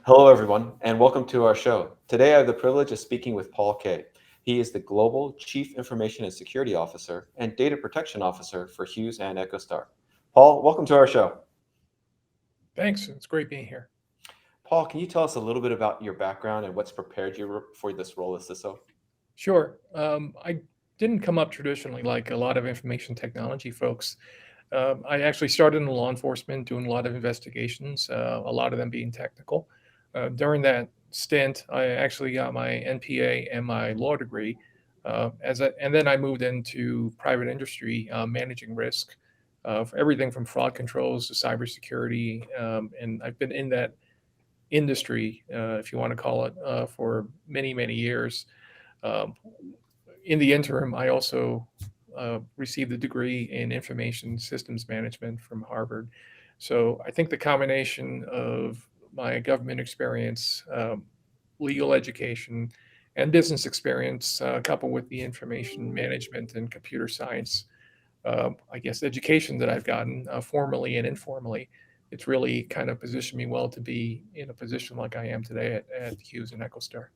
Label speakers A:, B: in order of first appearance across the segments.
A: Hello, everyone, and welcome to our show. Today, I have the privilege of speaking with Paul Kay. He is the Global Chief Information and Security Officer and Data Protection Officer for Hughes and Echostar. Paul, welcome to our show.
B: Thanks. It's great being here.
A: Paul, can you tell us a little bit about your background and what's prepared you for this role as CISO?
B: Sure. I didn't come up traditionally like a lot of information technology folks. I actually started in law enforcement, doing a lot of investigations, a lot of them being technical. During that stint, I actually got my NPA and my law degree. And then I moved into private industry, managing risk for everything from fraud controls to cybersecurity. And I've been in that industry, if you want to call it, for many, many years. Um, in the interim, I also received a degree in information systems management from Harvard. So I think the combination of my government experience, legal education, and business experience, coupled with the information management and computer science, I guess, education that I've gotten formally and informally, it's really kind of positioned me well to be in a position like I am today at Hughes and Echostar.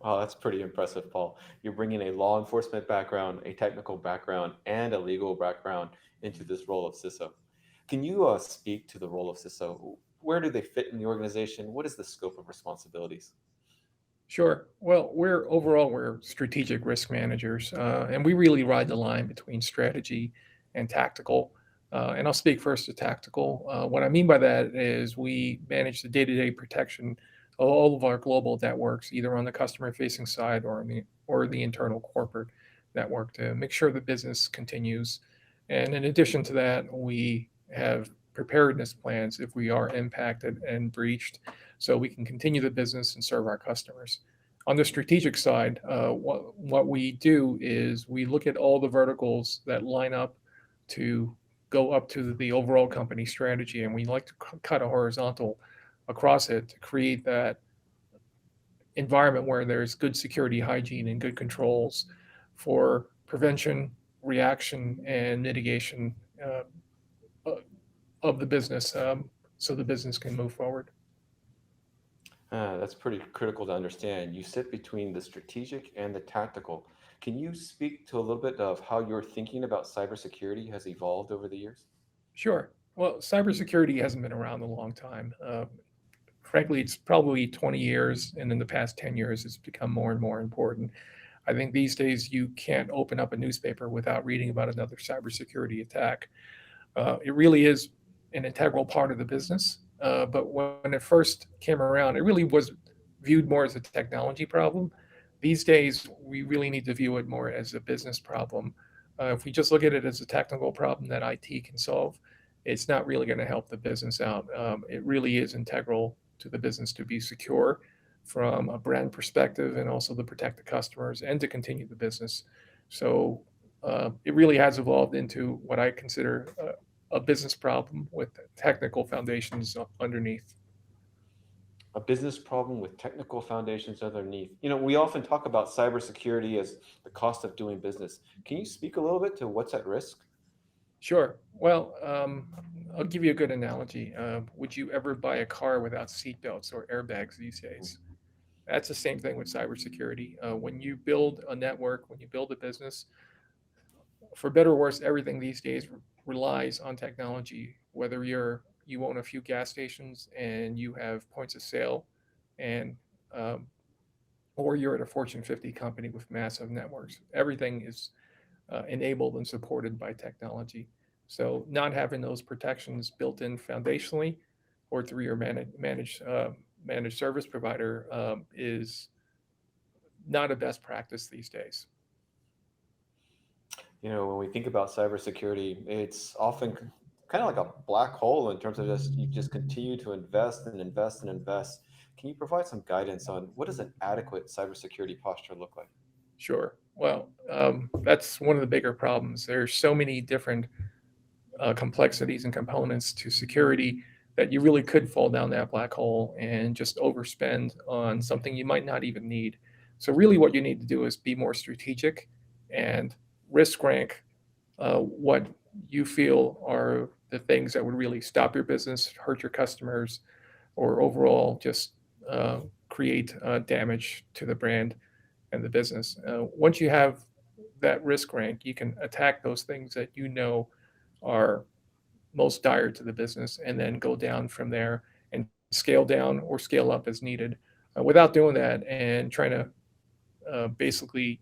A: Wow, that's pretty impressive, Paul. You're bringing a law enforcement background, a technical background, and a legal background into this role of CISO. Can you speak to the role of CISO? Where do they fit in the organization? What is the scope of responsibilities?
B: Sure. Well, we're strategic risk managers, and we really ride the line between strategy and tactical. And I'll speak first to tactical. What I mean by that is we manage the day-to-day protection of all of our global networks, either on the customer-facing side or the internal corporate network, to make sure the business continues. And in addition to that, we have preparedness plans if we are impacted and breached, so we can continue the business and serve our customers. On the strategic side, what we do is we look at all the verticals that line up to go up to the overall company strategy, and we like to cut a horizontal across it to create that environment where there's good security, hygiene, and good controls for prevention, reaction, and mitigation uh, of the business, so the business can move forward.
A: That's pretty critical to understand. You sit between the strategic and the tactical. Can you speak to a little bit of how your thinking about cybersecurity has evolved over the years?
B: Sure. Well, cybersecurity hasn't been around a long time. Frankly, it's probably 20 years, and in the past 10 years, it's become more and more important. I think these days you can't open up a newspaper without reading about another cybersecurity attack. It really is an integral part of the business. But when it first came around, it really was viewed more as a technology problem. These days, we really need to view it more as a business problem. If we just look at it as a technical problem that IT can solve, it's not really going to help the business out. It really is integral to the business to be secure from a brand perspective and also to protect the customers and to continue the business. So it really has evolved into what I consider a business problem with technical foundations underneath.
A: A business problem with technical foundations underneath. We often talk about cybersecurity as the cost of doing business. Can you speak a little bit to what's at risk?
B: Sure. Well, I'll give you a good analogy. Would you ever buy a car without seatbelts or airbags these days? That's the same thing with cybersecurity. When you build a network, when you build a business, for better or worse, everything these days relies on technology. Whether you own a few gas stations and you have points of sale, and um, or you're at a Fortune 50 company with massive networks, everything is enabled and supported by technology. So not having those protections built in foundationally or through your managed service provider is not a best practice these days.
A: When we think about cybersecurity, it's often kind of like a black hole in terms of just you just continue to invest and invest and invest. Can you provide some guidance on what does an adequate cybersecurity posture look like?
B: Sure. Well, that's one of the bigger problems. There's so many different complexities and components to security that you really could fall down that black hole and just overspend on something you might not even need. So, really, what you need to do is be more strategic and risk rank what you feel are the things that would really stop your business, hurt your customers, or overall just uh, create damage to the brand and the business. Once you have that risk rank, you can attack those things that you know are most dire to the business and then go down from there and scale down or scale up as needed. Without doing that and trying to basically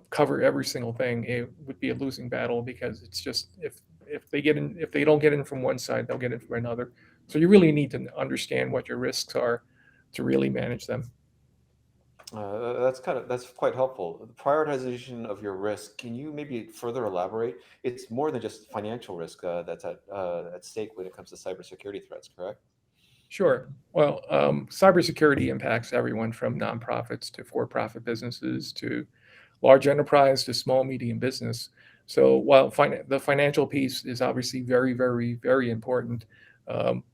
B: cover every single thing, it would be a losing battle because it's just if they don't get in from one side, they'll get in from another. So you really need to understand what your risks are to really manage them.
A: That's quite helpful. The prioritization of your risk. Can you maybe further elaborate? It's more than just financial risk that's at stake when it comes to cybersecurity threats, correct?
B: Sure. Well, cybersecurity impacts everyone from nonprofits to for-profit businesses to large enterprise to small medium business. So while the financial piece is obviously very, very, very important, um,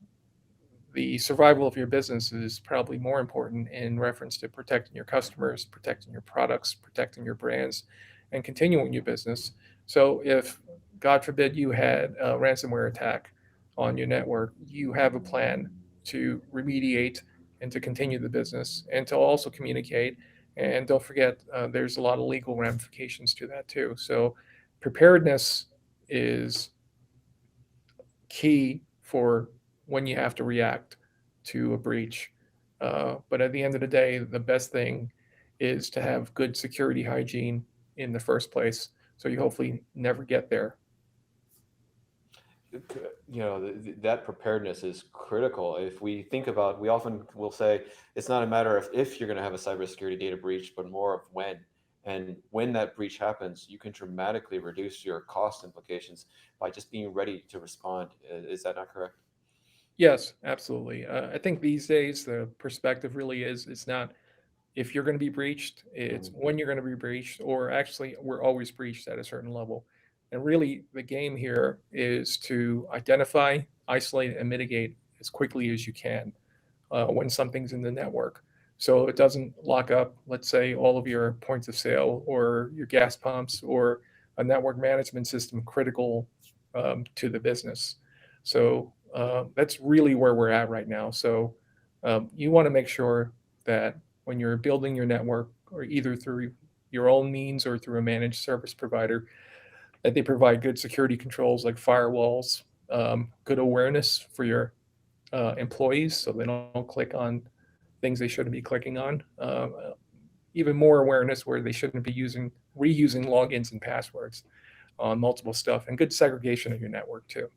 B: the survival of your business is probably more important in reference to protecting your customers, protecting your products, protecting your brands, and continuing your business. So if, God forbid, you had a ransomware attack on your network, you have a plan to remediate and to continue the business and to also communicate. And don't forget, there's a lot of legal ramifications to that too. So preparedness is key for when you have to react to a breach. But at the end of the day, the best thing is to have good security hygiene in the first place. So you hopefully never get there.
A: That preparedness is critical. If we think about, we often will say it's not a matter of if you're going to have a cybersecurity data breach, but more of when. And when that breach happens, you can dramatically reduce your cost implications by just being ready to respond. Is that not correct?
B: Yes, absolutely. I think these days the perspective really is it's not if you're going to be breached, it's
A: Mhm.
B: when you're going to be breached, or actually, we're always breached at a certain level. And really, the game here is to identify, isolate, and mitigate as quickly as you can when something's in the network. So it doesn't lock up, let's say, all of your points of sale or your gas pumps or a network management system critical to the business. So that's really where we're at right now. So you want to make sure that when you're building your network, or either through your own means or through a managed service provider, that they provide good security controls like firewalls, good awareness for your employees so they don't click on things they shouldn't be clicking on. Even more awareness where they shouldn't be reusing logins and passwords on multiple stuff, and good segregation of your network too.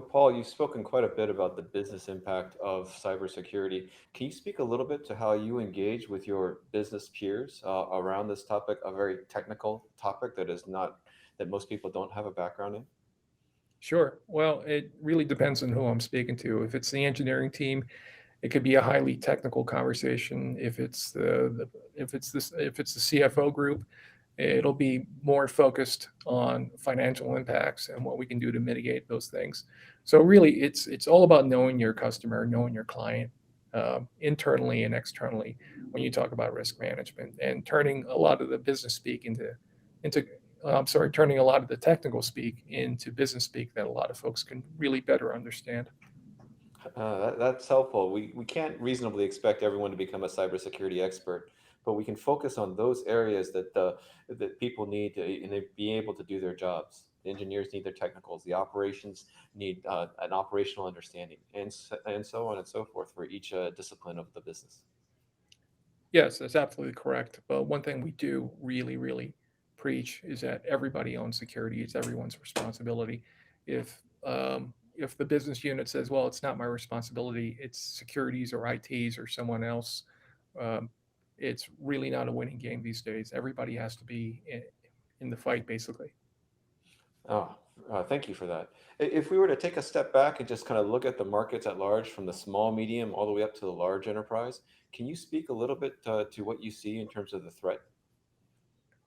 A: Paul, you've spoken quite a bit about the business impact of cybersecurity. Can you speak a little bit to how you engage with your business peers around this topic, a very technical topic that most people don't have a background in?
B: Sure. Well, it really depends on who I'm speaking to. If it's the engineering team, it could be a highly technical conversation. If it's the CFO group, it'll be more focused on financial impacts and what we can do to mitigate those things. So really, it's all about knowing your customer, knowing your client, internally and externally when you talk about risk management, and turning a lot of the business speak into I'm sorry, turning a lot of the technical speak into business speak that a lot of folks can really better understand.
A: That's helpful. We can't reasonably expect everyone to become a cybersecurity expert, but we can focus on those areas that people need to and they be able to do their jobs. The engineers need their technicals. The operations need an operational understanding, and so on and so forth for each discipline of the business.
B: Yes, that's absolutely correct. But one thing we do really, really preach is that everybody owns security. It's everyone's responsibility. If the business unit says, "Well, it's not my responsibility. It's securities or ITs or someone else," um, it's really not a winning game these days. Everybody has to be in the fight, basically.
A: Oh, thank you for that. If we were to take a step back and just kind of look at the markets at large from the small, medium, all the way up to the large enterprise, can you speak a little bit to what you see in terms of the threat?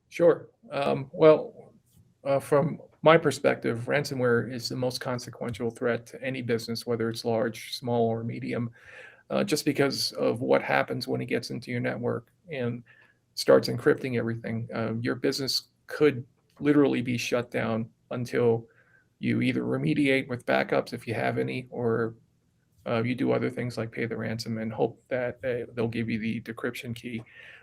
B: Sure. From my perspective, ransomware is the most consequential threat to any business, whether it's large, small, or medium, just because of what happens when it gets into your network and starts encrypting everything. Your business could literally be shut down until you either remediate with backups if you have any, or You do other things like pay the ransom and hope that they'll give you the decryption key.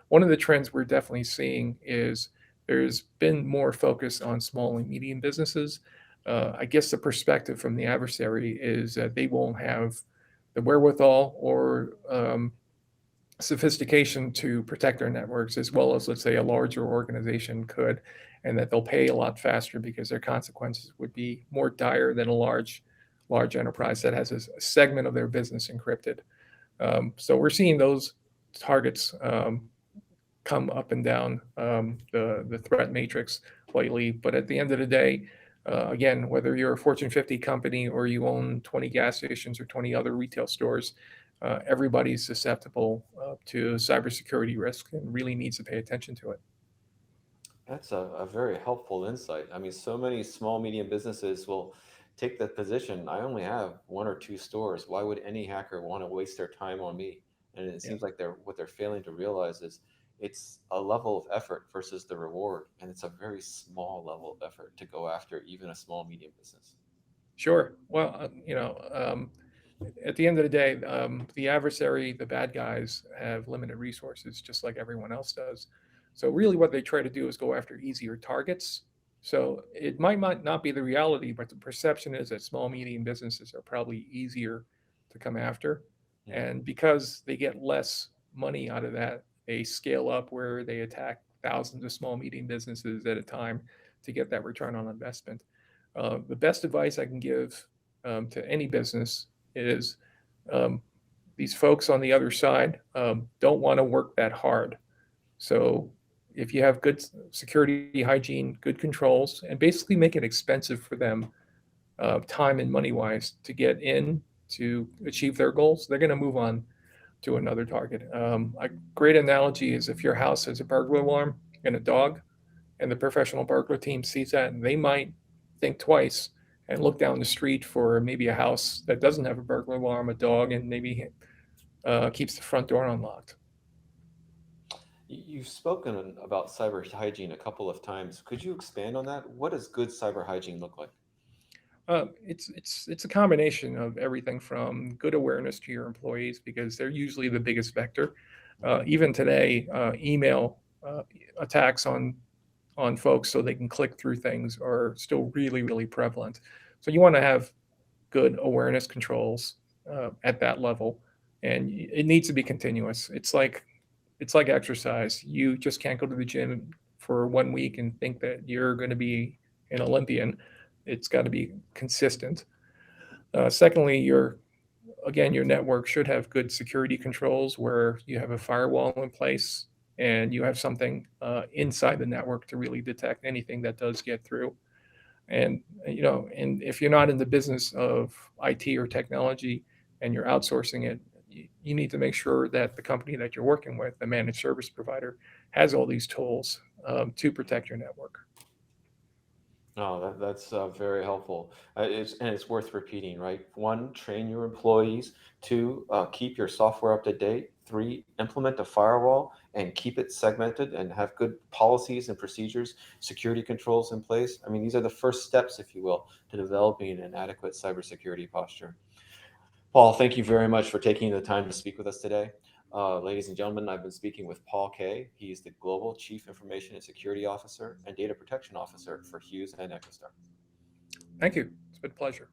B: One of the trends we're definitely seeing is there's been more focus on small and medium businesses. I guess the perspective from the adversary is that they won't have the wherewithal or sophistication to protect their networks as well as, let's say, a larger organization could, and that they'll pay a lot faster because their consequences would be more dire than a large enterprise that has a segment of their business encrypted. So we're seeing those targets come up and down the threat matrix lately. But at the end of the day, again, whether you're a Fortune 50 company or you own 20 gas stations or 20 other retail stores, everybody's susceptible to cybersecurity risk and really needs to pay attention to it.
A: That's a very helpful insight. I mean, so many small, medium businesses will take the position, I only have one or two stores. Why would any hacker want to waste their time on me? And it
B: Yeah,
A: seems like they're failing to realize is it's a level of effort versus the reward. And it's a very small level of effort to go after even a small, medium business.
B: sure. Well, at the end of the day, the adversary, the bad guys, have limited resources, just like everyone else does. So really, what they try to do is go after easier targets. So it might not be the reality, but the perception is that small, medium businesses are probably easier to come after,
A: Hmm.
B: and because they get less money out of that, they scale up where they attack thousands of small, medium businesses at a time to get that return on investment. The best advice I can give to any business is um, these folks on the other side don't want to work that hard. So if you have good security, hygiene, good controls, and basically make it expensive for them, time and money wise, to get in to achieve their goals, they're going to move on to another target. A great analogy is if your house has a burglar alarm and a dog, and the professional burglar team sees that, and they might think twice and look down the street for maybe a house that doesn't have a burglar alarm, a dog, and maybe keeps the front door unlocked.
A: You've spoken about cyber hygiene a couple of times. Could you expand on that? What does good cyber hygiene look like?
B: It's a combination of everything from good awareness to your employees because they're usually the biggest vector. Even today, email attacks on folks so they can click through things are still really prevalent. So you want to have good awareness controls at that level, and it needs to be continuous. It's like exercise. You just can't go to the gym for 1 week and think that you're going to be an Olympian. It's got to be consistent. Secondly, your network should have good security controls where you have a firewall in place and you have something inside the network to really detect anything that does get through. And and if you're not in the business of IT or technology and you're outsourcing it, you need to make sure that the company that you're working with, the managed service provider, has all these tools to protect your network.
A: Oh, that's very helpful. And it's worth repeating, right? One, train your employees. Two, keep your software up to date. Three, implement a firewall and keep it segmented and have good policies and procedures, security controls in place. I mean, these are the first steps, if you will, to developing an adequate cybersecurity posture. Paul, thank you very much for taking the time to speak with us today. Ladies and gentlemen, I've been speaking with Paul Kay. He's the Global Chief Information and Security Officer and Data Protection Officer for Hughes and Echostar.
B: Thank you. It's been a pleasure.